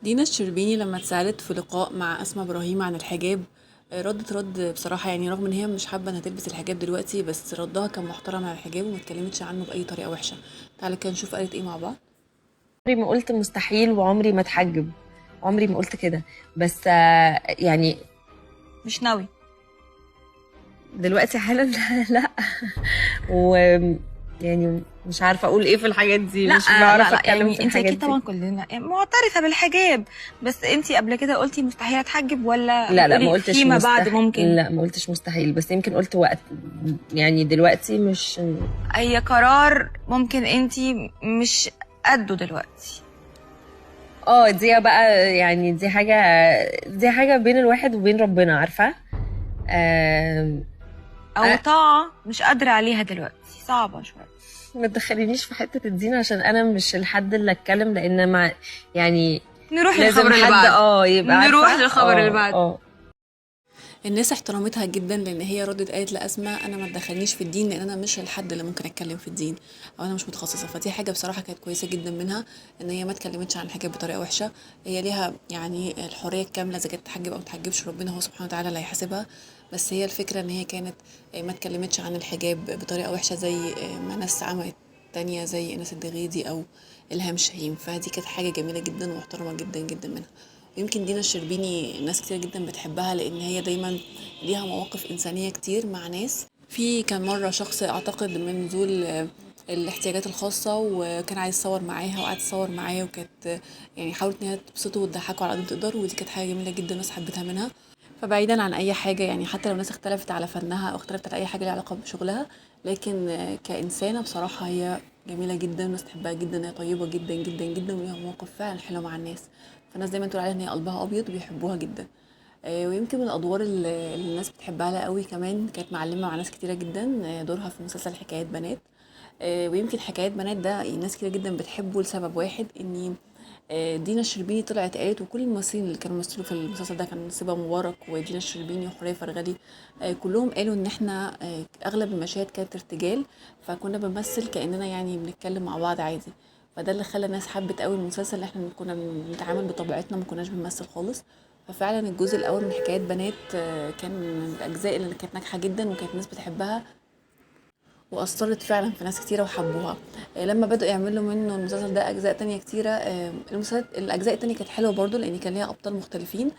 دينا الشربيني لما اتسألت في لقاء مع أسماء إبراهيم عن الحجاب، ردت رد بصراحة، يعني رغم ان هي مش حابة انها تلبس الحجاب دلوقتي، بس ردها كان محترم على الحجاب وما اتكلمتش عنه بأي طريقة وحشة. تعالى كده نشوف قالت ايه مع بعض. عمري ما قلت مستحيل وعمري ما اتحجب. عمري ما قلت كده. بس يعني مش ناوي. دلوقتي حالا لا. و يعني مش عارفه اقول ايه في الحاجات دي، لا مش بعرف لا اتكلم يعني في انت الحاجات اكيد دي. طبعا كلنا يعني معترفه بالحجاب. بس انت قبل كده قلتي مستحيل اتحجب ولا لا ما بتقولي قلتش فيما بعد مستحيل، ممكن؟ لا ما قلتش مستحيل، بس يمكن قلت وقت. يعني دلوقتي مش. اي قرار ممكن انت مش قده دلوقتي. دي بقى يعني دي حاجه بين الواحد وبين ربنا، عارفه. آم، او طاعه مش قادره عليها دلوقتي، صعبه شويه. ما تدخلينيش في حتة الدين عشان انا مش الحد اللي اتكلم، لان ما يعني نروح لازم للخبر اللي حد بعده. يبقى عارفة. نروح للخبر اللي بعده. الناس احترمتها جدا لان هي ردت قالت لأسماء انا ما تدخلنيش في الدين لان انا مش الحد اللي ممكن اتكلم في الدين، او انا مش متخصصة. فدي حاجة بصراحة كانت كويسة جدا منها، ان هي ما اتكلمتش عن الحجاب بطريقة وحشة. هي ليها يعني الحرية الكاملة اذا كانت تحجب او ما تحجبش، ربنا هو سبحانه وتعالى اللي هيحاسبها. بس هي الفكرة ان هي كانت ما اتكلمتش عن الحجاب بطريقة وحشة زي ما ناس عملت تانية زي ايناس الدغيدي او الهام شاهين. فدي كانت حاجة جميلة جدا ومحترمة جدا جدا منها. ويمكن دينا الشربيني ناس كتير جدا بتحبها لان هي دايما ليها مواقف انسانيه كتير مع ناس. كان مره شخص اعتقد من ذوي الاحتياجات الخاصه وكان عايز يصور معاها وقعد تصور معاه، وكانت يعني حاولت ان هي تبسطه وتضحكه على قد ما تقدر، ودي كانت حاجه جميله جدا الناس حبتها منها. فبعيدا عن اي حاجه، يعني حتى لو الناس اختلفت على فنها او اختلفت على اي حاجه ليها علاقه بشغلها، لكن كانسانه بصراحه هي جميله جدا، الناس تحبها جدا، هي طيبه جدا جدا جدا وليها مواقف فعلا حلوه مع الناس. فالناس دايما تقول عليها ان هي قلبها ابيض وبيحبوها جدا. ويمكن من الادوار اللي الناس بتحبها لها قوي كمان، كانت معلمه مع ناس كتيره جدا، دورها في مسلسل حكايات بنات. ويمكن حكايات بنات ده ناس كتير جدا بتحبه لسبب واحد، ان دينا الشربيني طلعت قالت، وكل الممثلين اللي كانوا مثلوا في المسلسل ده كان نصيبة مبارك ودينا الشربيني وحورية فرغلي، كلهم قالوا ان احنا اغلب المشاهد كانت ارتجال، فكنا بنمثل كاننا يعني بنتكلم مع بعض عادي. فده اللي خلى الناس حبت قوي المسلسل، اللي احنا كنا بنتعامل بطبيعتنا، ما كناش بنمثل خالص. ففعلا الجزء الاول من حكايات بنات كان من الاجزاء اللي كانت ناجحه جدا وكانت الناس بتحبها، واثرت فعلا في ناس كتيره وحبوها. لما بدأوا يعملوا منه المسلسل ده اجزاء تانية كتيره، المسلسلات الاجزاء التانية كانت حلوه برضو لان كان ليها ابطال مختلفين.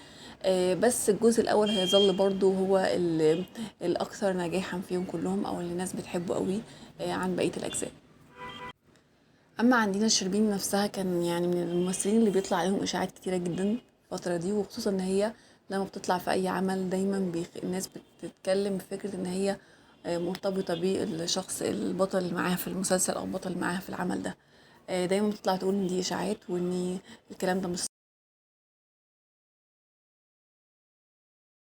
بس الجزء الاول هيظل برضو هو الاكثر نجاحا فيهم كلهم، او اللي الناس بتحبه قوي عن بقيه الاجزاء. اما عن دينا الشربيني نفسها، كان يعني من الممثلين اللي بيطلع عليهم اشاعات كتيره جدا الفتره دي، وخصوصا ان هي لما بتطلع في اي عمل دايما الناس بتتكلم بفكره ان هي مرتبطه بالشخص البطل اللي معاها في المسلسل او البطل اللي معاها في العمل ده. دايما بتطلع تقول ان دي اشاعات وان الكلام ده مش